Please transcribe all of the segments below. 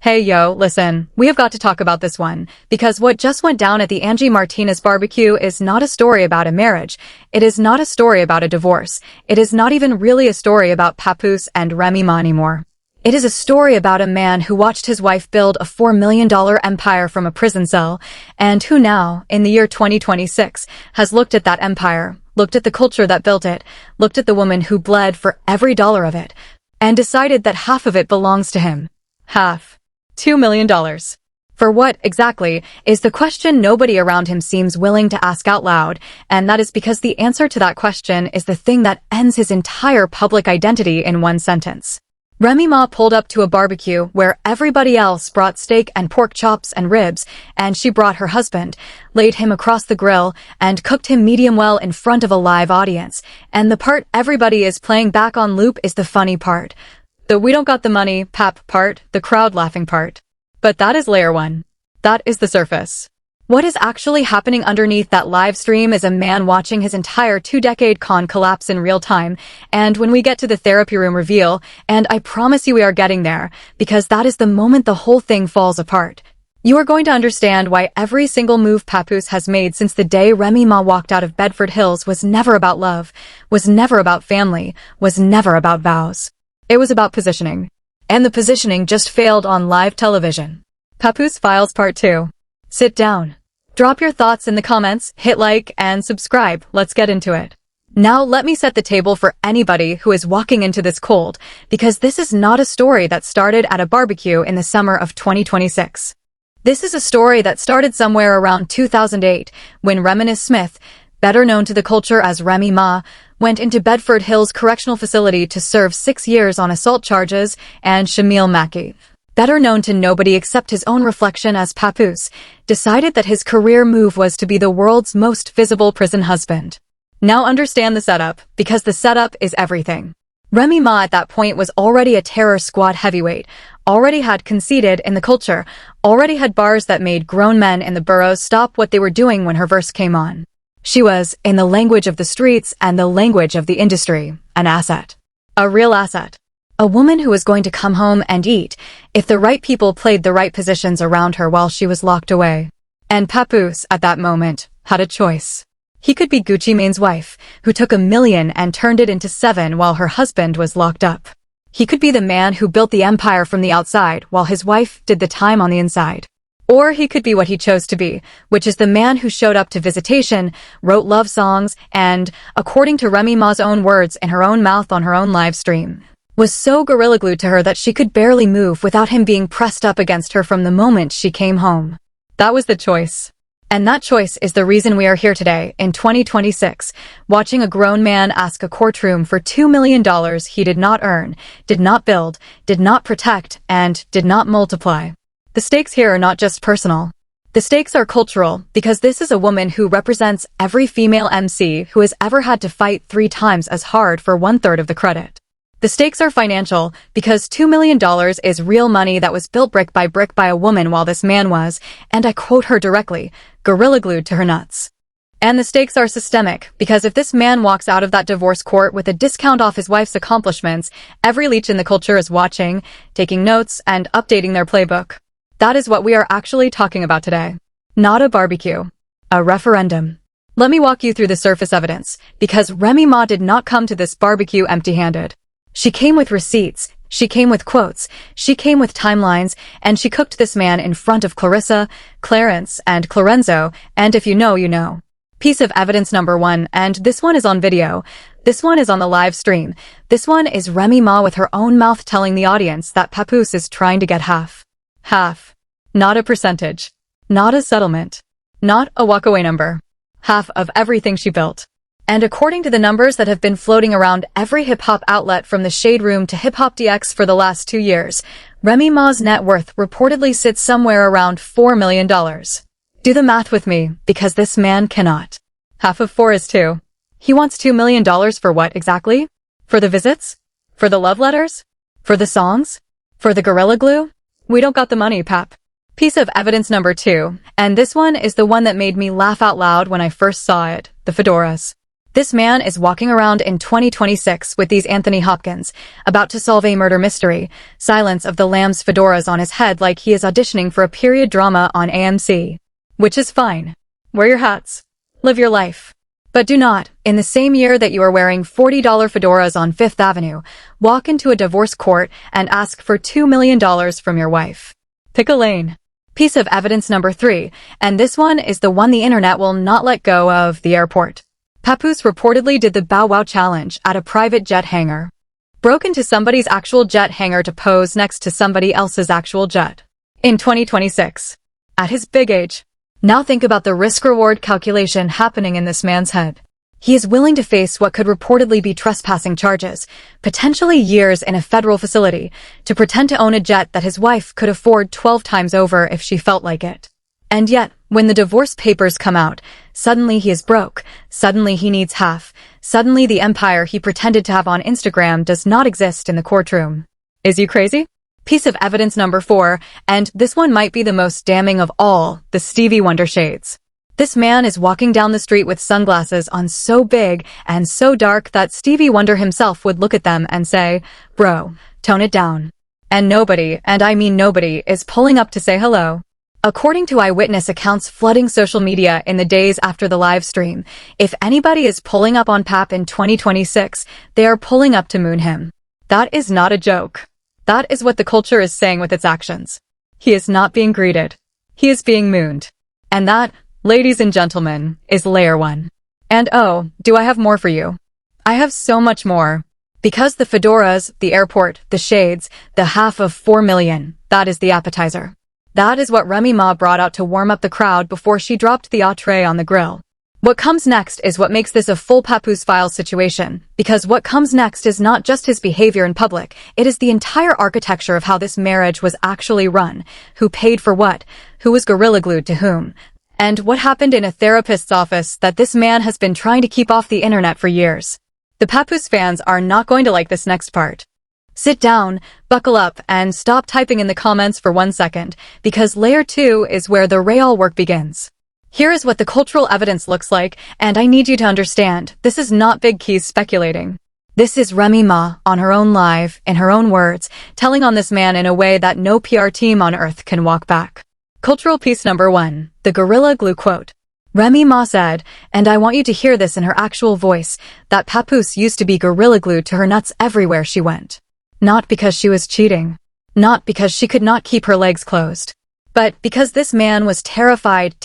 Hey yo, listen, we have got to talk about this one, because what just went down at the Angie Martinez barbecue is not a story about a marriage. It is not a story about a divorce. It is not even really a story about Papoose and Remy Ma anymore. It is a story about a man who watched his wife build a $4 million empire from a prison cell, and who now, in the year 2026, has looked at that empire, looked at the culture that built it, looked at the woman who bled for every dollar of it, and decided that half of it belongs to him. Half. $2 million. For what, exactly, is the question nobody around him seems willing to ask out loud, and that is because the answer to that question is the thing that ends his entire public identity in one sentence. Remy Ma pulled up to a barbecue where everybody else brought steak and pork chops and ribs, and she brought her husband, laid him across the grill, and cooked him medium well in front of a live audience. And the part everybody is playing back on loop is the funny part. The "we don't got the money" pap part, the crowd laughing part. But that is layer one. That is the surface. What is actually happening underneath that live stream is a man watching his entire 2-decade con collapse in real time, and when we get to the therapy room reveal, and I promise you we are getting there, because that is the moment the whole thing falls apart, you are going to understand why every single move Papoose has made since the day Remy Ma walked out of Bedford Hills was never about love, was never about family, was never about vows. It was about positioning. And the positioning just failed on live television. Papoose Files Part 2. Sit down. Drop your thoughts in the comments, hit like, and subscribe. Let's get into it. Now let me set the table for anybody who is walking into this cold, because this is not a story that started at a barbecue in the summer of 2026. This is a story that started somewhere around 2008, when Reminisce Smith, better known to the culture as Remy Ma, went into Bedford Hills Correctional Facility to serve 6 years on assault charges, and Shamil Mackey, better known to nobody except his own reflection as Papoose, decided that his career move was to be the world's most visible prison husband. Now understand the setup, because the setup is everything. Remy Ma at that point was already a terror squad heavyweight, already had conceded in the culture, already had bars that made grown men in the boroughs stop what they were doing when her verse came on. She was, in the language of the streets and the language of the industry, an asset. A real asset. A woman who was going to come home and eat if the right people played the right positions around her while she was locked away. And Papoose, at that moment, had a choice. He could be Gucci Mane's wife, who took $1 million and turned it into 7 while her husband was locked up. He could be the man who built the empire from the outside while his wife did the time on the inside. Or he could be what he chose to be, which is the man who showed up to visitation, wrote love songs, and, according to Remy Ma's own words in her own mouth on her own live stream, was so gorilla glued to her that she could barely move without him being pressed up against her from the moment she came home. That was the choice. And that choice is the reason we are here today, in 2026, watching a grown man ask a courtroom for $2 million he did not earn, did not build, did not protect, and did not multiply. The stakes here are not just personal. The stakes are cultural, because this is a woman who represents every female MC who has ever had to fight 3 times as hard for 1/3 of the credit. The stakes are financial, because $2 million is real money that was built brick by a woman while this man was, and I quote her directly, gorilla glued to her nuts. And the stakes are systemic, because if this man walks out of that divorce court with a discount off his wife's accomplishments, every leech in the culture is watching, taking notes, and updating their playbook. That is what we are actually talking about today. Not a barbecue. A referendum. Let me walk you through the surface evidence, because Remy Ma did not come to this barbecue empty-handed. She came with receipts, she came with quotes, she came with timelines, and she cooked this man in front of Clarissa, Clarence, and Clarenzo, and if you know, you know. Piece of evidence number 1, and this one is on video. This one is on the live stream. This one is Remy Ma with her own mouth telling the audience that Papoose is trying to get half. Half. Not a percentage. Not a settlement. Not a walkaway number. Half of everything she built. And according to the numbers that have been floating around every hip-hop outlet from the Shade Room to Hip Hop DX for the last 2 years, Remy Ma's net worth reportedly sits somewhere around $4 million. Do the math with me, because this man cannot. Half of 4 is 2. He wants $2 million for what exactly? For the visits? For the love letters? For the songs? For the gorilla glue? We don't got the money, Pap. Piece of evidence number 2, and this one is the one that made me laugh out loud when I first saw it, the fedoras. This man is walking around in 2026 with these Anthony Hopkins, about to solve a murder mystery, Silence of the Lambs fedoras on his head like he is auditioning for a period drama on AMC. Which is fine. Wear your hats. Live your life. But do not, in the same year that you are wearing $40 fedoras on Fifth Avenue, walk into a divorce court and ask for $2 million from your wife. Pick a lane. Piece of evidence number 3, and this one is the one the internet will not let go of: the airport. Papoose reportedly did the Bow Wow challenge at a private jet hangar. Broke into somebody's actual jet hangar to pose next to somebody else's actual jet. In 2026. At his big age. Now think about the risk-reward calculation happening in this man's head. He is willing to face what could reportedly be trespassing charges, potentially years in a federal facility, to pretend to own a jet that his wife could afford 12 times over if she felt like it. And yet, when the divorce papers come out, suddenly he is broke, suddenly he needs half, suddenly the empire he pretended to have on Instagram does not exist in the courtroom. Is he crazy? Piece of evidence number 4, and this one might be the most damning of all: the Stevie Wonder shades. This man is walking down the street with sunglasses on so big and so dark that Stevie Wonder himself would look at them and say, "Bro, tone it down." And nobody, and I mean nobody, is pulling up to say hello. According to eyewitness accounts flooding social media in the days after the live stream, if anybody is pulling up on Pap in 2026, they are pulling up to moon him. That is not a joke. That is what the culture is saying with its actions. He is not being greeted. He is being mooned. And that, ladies and gentlemen, is layer 1. And oh, do I have more for you? I have so much more. Because the fedoras, the airport, the shades, the half of 4 million, that is the appetizer. That is what Remy Ma brought out to warm up the crowd before she dropped the entree on the grill. What comes next is what makes this a full Papoose Files situation, because what comes next is not just his behavior in public, it is the entire architecture of how this marriage was actually run, who paid for what, who was gorilla glued to whom, and what happened in a therapist's office that this man has been trying to keep off the internet for years. The Papoose fans are not going to like this next part. Sit down, buckle up, and stop typing in the comments for 1 second, because layer 2 is where the real work begins. Here is what the cultural evidence looks like, and I need you to understand, this is not Big Keys speculating. This is Remy Ma, on her own live, in her own words, telling on this man in a way that no PR team on earth can walk back. Cultural piece number 1, the Gorilla Glue quote. Remy Ma said, and I want you to hear this in her actual voice, that Papoose used to be gorilla glued to her nuts everywhere she went. Not because she was cheating. Not because she could not keep her legs closed. But because this man was terrified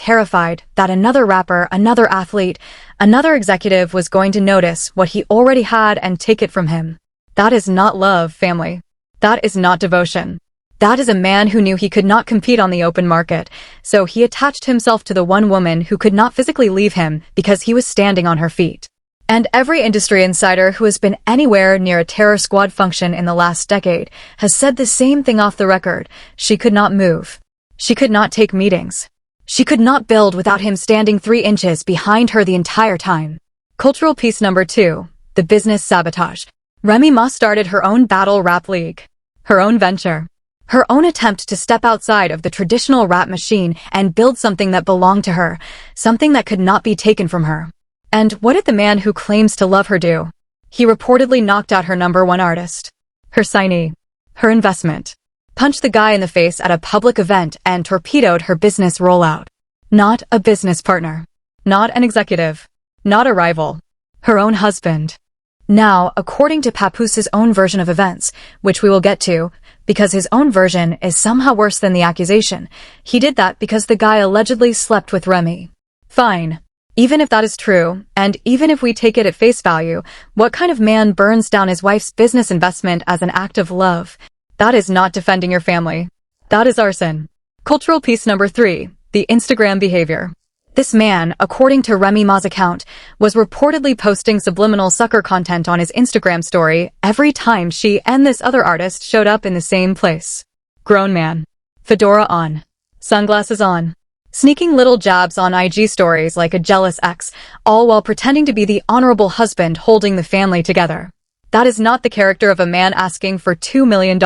that another rapper, another athlete, another executive was going to notice what he already had and take it from him. That is not love, family. That is not devotion. That is a man who knew he could not compete on the open market, so he attached himself to the one woman who could not physically leave him because he was standing on her feet. And every industry insider who has been anywhere near a terror squad function in the last decade has said the same thing off the record: she could not move. She could not take meetings. She could not build without him standing 3 inches behind her the entire time. Cultural piece number 2, the business sabotage. Remy Ma started her own battle rap league. Her own venture. Her own attempt to step outside of the traditional rap machine and build something that belonged to her, something that could not be taken from her. And what did the man who claims to love her do? He reportedly knocked out her #1 artist. Her signee. Her investment. Punched the guy in the face at a public event and torpedoed her business rollout. Not a business partner. Not an executive. Not a rival. Her own husband. Now, according to Papoose's own version of events, which we will get to, because his own version is somehow worse than the accusation, he did that because the guy allegedly slept with Remy. Fine. Even if that is true, and even if we take it at face value, what kind of man burns down his wife's business investment as an act of love? That is not defending your family. That is arson. Cultural piece number 3, the Instagram behavior. This man, according to Remy Ma's account, was reportedly posting subliminal sucker content on his Instagram story every time she and this other artist showed up in the same place. Grown man. Fedora on. Sunglasses on. Sneaking little jabs on IG stories like a jealous ex, all while pretending to be the honorable husband holding the family together. That is not the character of a man asking for $2 million.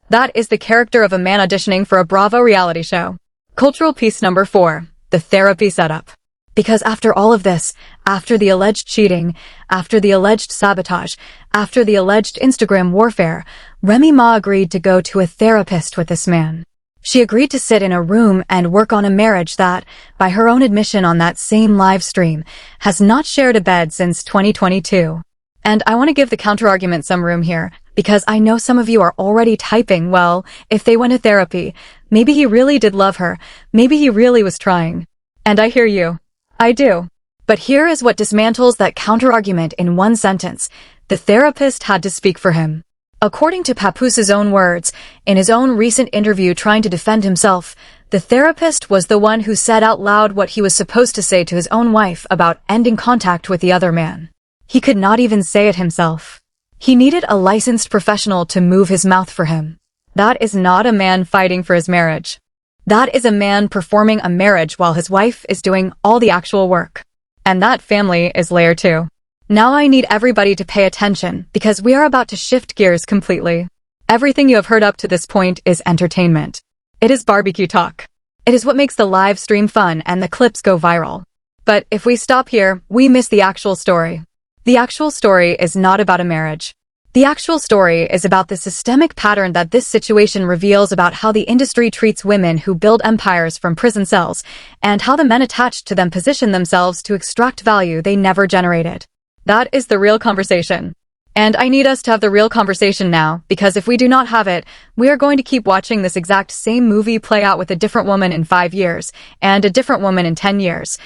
That is the character of a man auditioning for a Bravo reality show. Cultural piece number 4, the therapy setup. Because after all of this, after the alleged cheating, after the alleged sabotage, after the alleged Instagram warfare, Remy Ma agreed to go to a therapist with this man. She agreed to sit in a room and work on a marriage that, by her own admission on that same live stream, has not shared a bed since 2022. And I want to give the counterargument some room here, because I know some of you are already typing, well, if they went to therapy, maybe he really did love her, maybe he really was trying. And I hear you. I do. But here is what dismantles that counterargument in one sentence. The therapist had to speak for him. According to Papoose's own words, in his own recent interview trying to defend himself, the therapist was the one who said out loud what he was supposed to say to his own wife about ending contact with the other man. He could not even say it himself. He needed a licensed professional to move his mouth for him. That is not a man fighting for his marriage. That is a man performing a marriage while his wife is doing all the actual work. And that family is layer 2. Now I need everybody to pay attention because we are about to shift gears completely. Everything you have heard up to this point is entertainment. It is barbecue talk. It is what makes the live stream fun and the clips go viral. But if we stop here, we miss the actual story. The actual story is not about a marriage. The actual story is about the systemic pattern that this situation reveals about how the industry treats women who build empires from prison cells, and how the men attached to them position themselves to extract value they never generated. That is the real conversation. And I need us to have the real conversation now, because if we do not have it, we are going to keep watching this exact same movie play out with a different woman in 5 years, and a different woman in 10 years.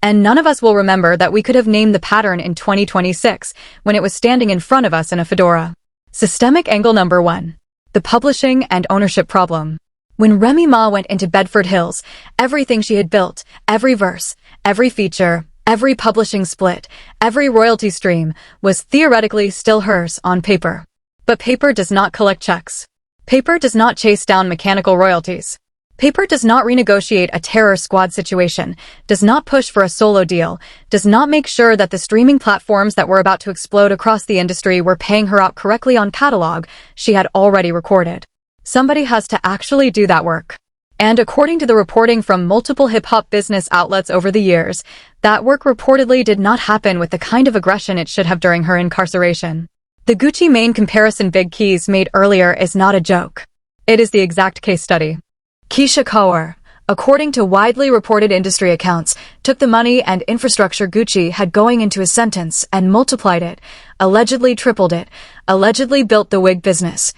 And none of us will remember that we could have named the pattern in 2026 when it was standing in front of us in a fedora. Systemic angle number 1. The publishing and ownership problem. When Remy Ma went into Bedford Hills, everything she had built, every verse, every feature, every publishing split, every royalty stream, was theoretically still hers on paper. But paper does not collect checks. Paper does not chase down mechanical royalties. Paper does not renegotiate a terror squad situation, does not push for a solo deal, does not make sure that the streaming platforms that were about to explode across the industry were paying her out correctly on catalog she had already recorded. Somebody has to actually do that work. And according to the reporting from multiple hip-hop business outlets over the years, that work reportedly did not happen with the kind of aggression it should have during her incarceration. The Gucci Mane comparison Big Keys made earlier is not a joke. It is the exact case study. Keisha Kaur, according to widely reported industry accounts, took the money and infrastructure Gucci had going into his sentence and multiplied it, allegedly tripled it, allegedly built the wig business,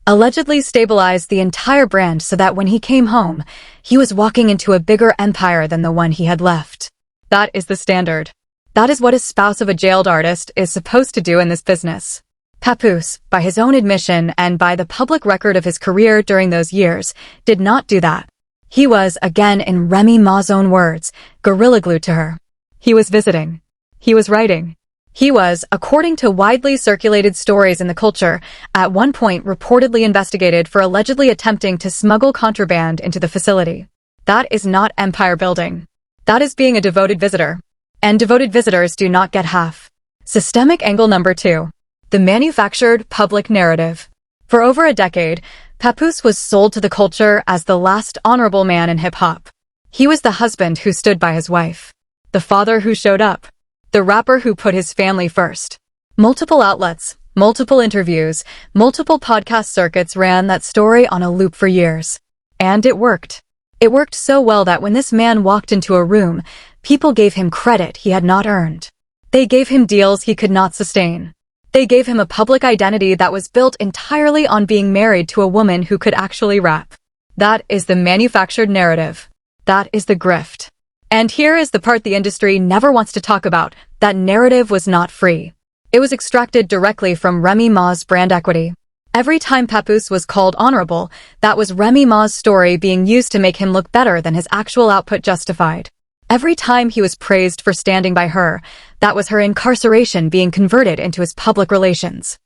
allegedly stabilized the entire brand so that when he came home, he was walking into a bigger empire than the one he had left. That is the standard. That is what a spouse of a jailed artist is supposed to do in this business. Papoose, by his own admission and by the public record of his career during those years, did not do that. He was, again in Remy Ma's own words, gorilla glued to her. He was visiting. He was writing. He was, according to widely circulated stories in the culture, at one point reportedly investigated for allegedly attempting to smuggle contraband into the facility. That is not empire building. That is being a devoted visitor. And devoted visitors do not get half. Systemic angle number 2. The manufactured public narrative. For over a decade, Papoose was sold to the culture as the last honorable man in hip-hop. He was the husband who stood by his wife, the father who showed up, the rapper who put his family first. Multiple outlets, multiple interviews, multiple podcast circuits ran that story on a loop for years. And it worked. It worked so well that when this man walked into a room, people gave him credit he had not earned. They gave him deals he could not sustain. They gave him a public identity that was built entirely on being married to a woman who could actually rap. That is the manufactured narrative. That is the grift. And here is the part the industry never wants to talk about. That narrative was not free. It was extracted directly from Remy Ma's brand equity. Every time Papoose was called honorable, that was Remy Ma's story being used to make him look better than his actual output justified. Every time he was praised for standing by her, that was her incarceration being converted into his public relations.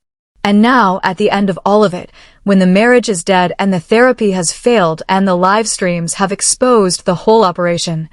And now, at the end of all of it, when the marriage is dead and the therapy has failed and the live streams have exposed the whole operation,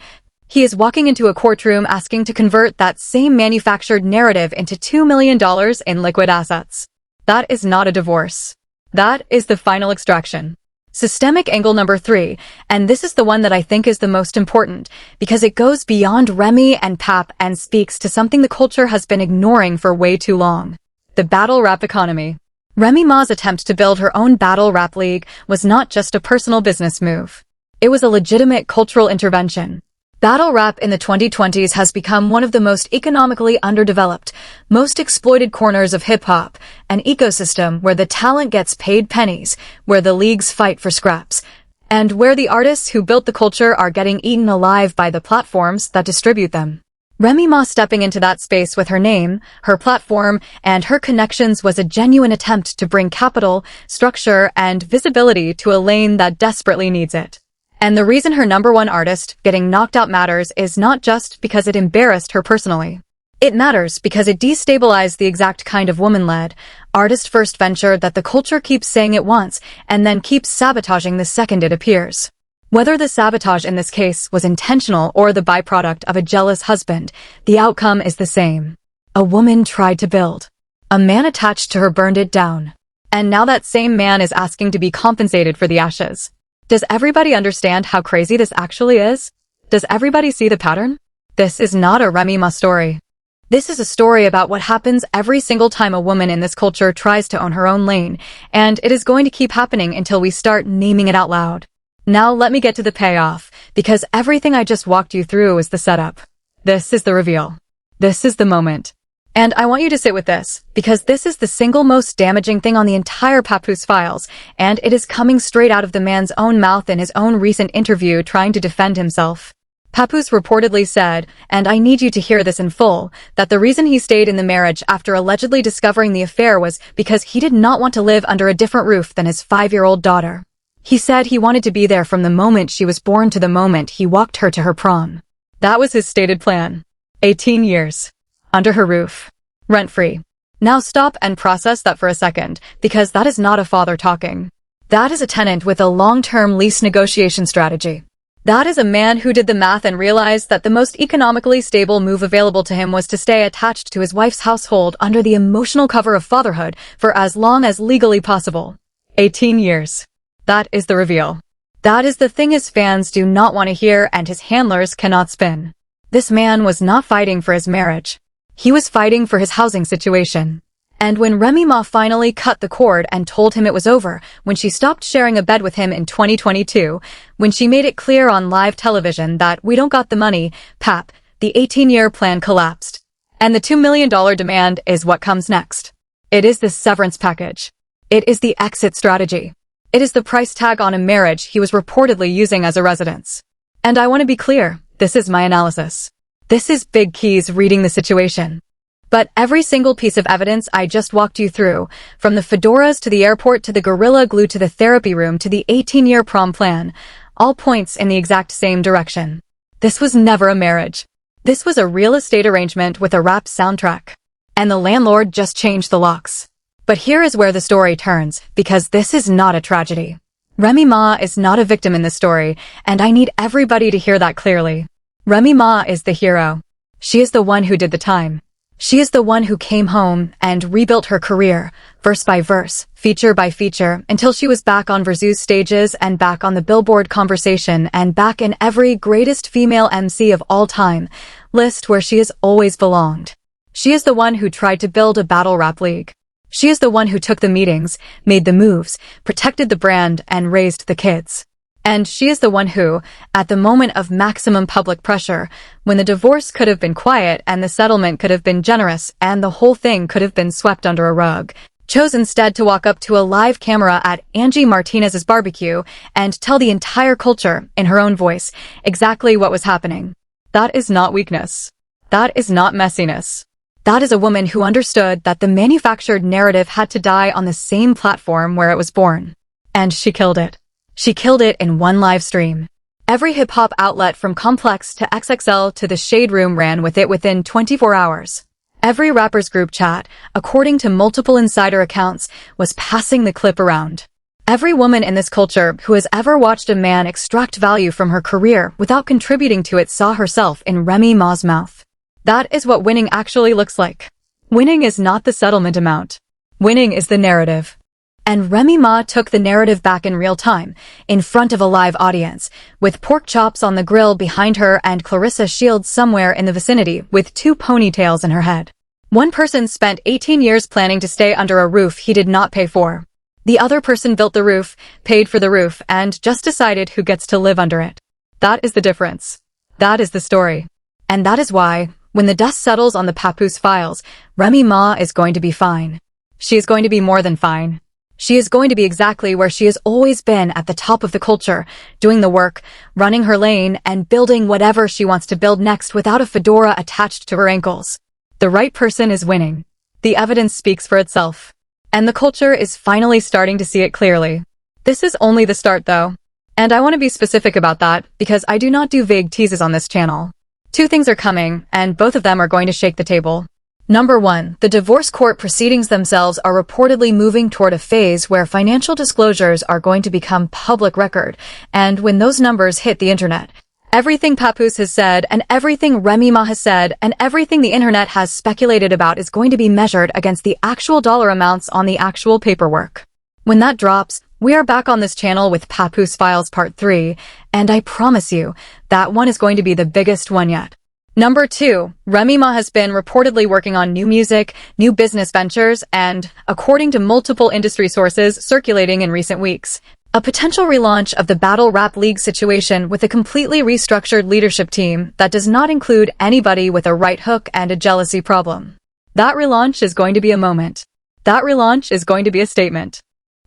he is walking into a courtroom asking to convert that same manufactured narrative into $2 million in liquid assets. That is not a divorce. That is the final extraction. Systemic angle number 3, and this is the one that I think is the most important, because it goes beyond Remy and Pap and speaks to something the culture has been ignoring for way too long. The battle rap economy. Remy Ma's attempt to build her own battle rap league was not just a personal business move. It was a legitimate cultural intervention. Battle rap in the 2020s has become one of the most economically underdeveloped, most exploited corners of hip-hop, an ecosystem where the talent gets paid pennies, where the leagues fight for scraps, and where the artists who built the culture are getting eaten alive by the platforms that distribute them. Remy Ma stepping into that space with her name, her platform, and her connections was a genuine attempt to bring capital, structure, and visibility to a lane that desperately needs it. And the reason her #1 artist getting knocked out matters is not just because it embarrassed her personally. It matters because it destabilized the exact kind of woman-led, artist-first venture that the culture keeps saying it wants and then keeps sabotaging the second it appears. Whether the sabotage in this case was intentional or the byproduct of a jealous husband, the outcome is the same. A woman tried to build. A man attached to her burned it down. And now that same man is asking to be compensated for the ashes. Does everybody understand how crazy this actually is? Does everybody see the pattern? This is not a Remy Ma story. This is a story about what happens every single time a woman in this culture tries to own her own lane, and it is going to keep happening until we start naming it out loud. Now let me get to the payoff, because everything I just walked you through is the setup. This is the reveal. This is the moment. And I want you to sit with this, because this is the single most damaging thing on the entire Papoose files, and it is coming straight out of the man's own mouth in his own recent interview trying to defend himself. Papoose reportedly said, and I need you to hear this in full, that the reason he stayed in the marriage after allegedly discovering the affair was because he did not want to live under a different roof than his 5-year-old daughter. He said he wanted to be there from the moment she was born to the moment he walked her to her prom. That was his stated plan. 18 years. Under her roof. Rent-free. Now stop and process that for a second, because that is not a father talking. That is a tenant with a long-term lease negotiation strategy. That is a man who did the math and realized that the most economically stable move available to him was to stay attached to his wife's household under the emotional cover of fatherhood for as long as legally possible. 18 years. That is the reveal. That is the thing his fans do not want to hear and his handlers cannot spin. This man was not fighting for his marriage. He was fighting for his housing situation. And when Remy Ma finally cut the cord and told him it was over, when she stopped sharing a bed with him in 2022, when she made it clear on live television that we don't got the money, Pap, the 18-year plan collapsed. And the $2 million demand is what comes next. It is the severance package. It is the exit strategy. It is the price tag on a marriage he was reportedly using as a residence. And I want to be clear, this is my analysis. This is Big Keys reading the situation. But every single piece of evidence I just walked you through, from the fedoras to the airport to the gorilla glue to the therapy room to the 18-year prom plan, all points in the exact same direction. This was never a marriage. This was a real estate arrangement with a rap soundtrack. And the landlord just changed the locks. But here is where the story turns, because this is not a tragedy. Remy Ma is not a victim in this story, and I need everybody to hear that clearly. Remy Ma is the hero. She is the one who did the time. She is the one who came home and rebuilt her career, verse by verse, feature by feature, until she was back on Versu's stages and back on the Billboard conversation and back in every greatest female MC of all time list where she has always belonged. She is the one who tried to build a battle rap league. She is the one who took the meetings, made the moves, protected the brand, and raised the kids. And she is the one who, at the moment of maximum public pressure, when the divorce could have been quiet and the settlement could have been generous and the whole thing could have been swept under a rug, chose instead to walk up to a live camera at Angie Martinez's barbecue and tell the entire culture, in her own voice, exactly what was happening. That is not weakness. That is not messiness. That is a woman who understood that the manufactured narrative had to die on the same platform where it was born. And she killed it. She killed it in one live stream. Every hip-hop outlet from Complex to XXL to the Shade Room ran with it within 24 hours. Every rapper's group chat, according to multiple insider accounts, was passing the clip around. Every woman in this culture who has ever watched a man extract value from her career without contributing to it saw herself in Remy Ma's mouth. That is what winning actually looks like. Winning is not the settlement amount. Winning is the narrative. And Remy Ma took the narrative back in real time, in front of a live audience, with pork chops on the grill behind her and Clarissa Shields somewhere in the vicinity with 2 ponytails in her head. One person spent 18 years planning to stay under a roof he did not pay for. The other person built the roof, paid for the roof, and just decided who gets to live under it. That is the difference. That is the story. And that is why, when the dust settles on the Papoose files, Remy Ma is going to be fine. She is going to be more than fine. She is going to be exactly where she has always been, at the top of the culture, doing the work, running her lane, and building whatever she wants to build next without a fedora attached to her ankles. The right person is winning. The evidence speaks for itself. And the culture is finally starting to see it clearly. This is only the start, though. And I want to be specific about that, because I do not do vague teases on this channel. 2 things are coming, and both of them are going to shake the table. Number 1, the divorce court proceedings themselves are reportedly moving toward a phase where financial disclosures are going to become public record, and when those numbers hit the internet, everything Papoose has said, and everything Remy Ma has said, and everything the internet has speculated about is going to be measured against the actual dollar amounts on the actual paperwork. When that drops, we are back on this channel with Papoose Files Part 3, and I promise you, that one is going to be the biggest one yet. Number 2, Remy Ma has been reportedly working on new music, new business ventures, and, according to multiple industry sources circulating in recent weeks, a potential relaunch of the Battle Rap League situation with a completely restructured leadership team that does not include anybody with a right hook and a jealousy problem. That relaunch is going to be a moment. That relaunch is going to be a statement.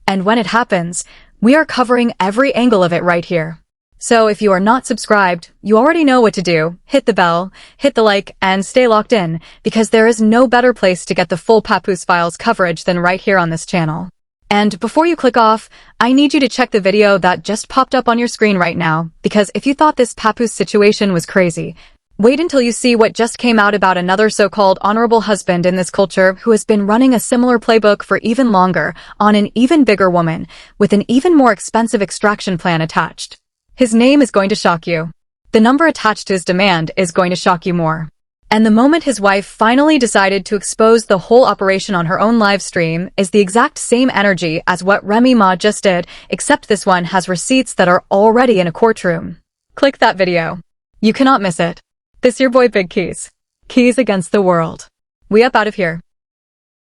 And when it happens, we are covering every angle of it right here. So if you are not subscribed, you already know what to do. Hit the bell, hit the like, and stay locked in, because there is no better place to get the full Papoose Files coverage than right here on this channel. And before you click off, I need you to check the video that just popped up on your screen right now, because if you thought this Papoose situation was crazy, wait until you see what just came out about another so-called honorable husband in this culture who has been running a similar playbook for even longer, on an even bigger woman, with an even more expensive extraction plan attached. His name is going to shock you. The number attached to his demand is going to shock you more. And the moment his wife finally decided to expose the whole operation on her own live stream is the exact same energy as what Remy Ma just did, except this one has receipts that are already in a courtroom. Click that video. You cannot miss it. This your boy Big Keys. Keys against the world. We up out of here.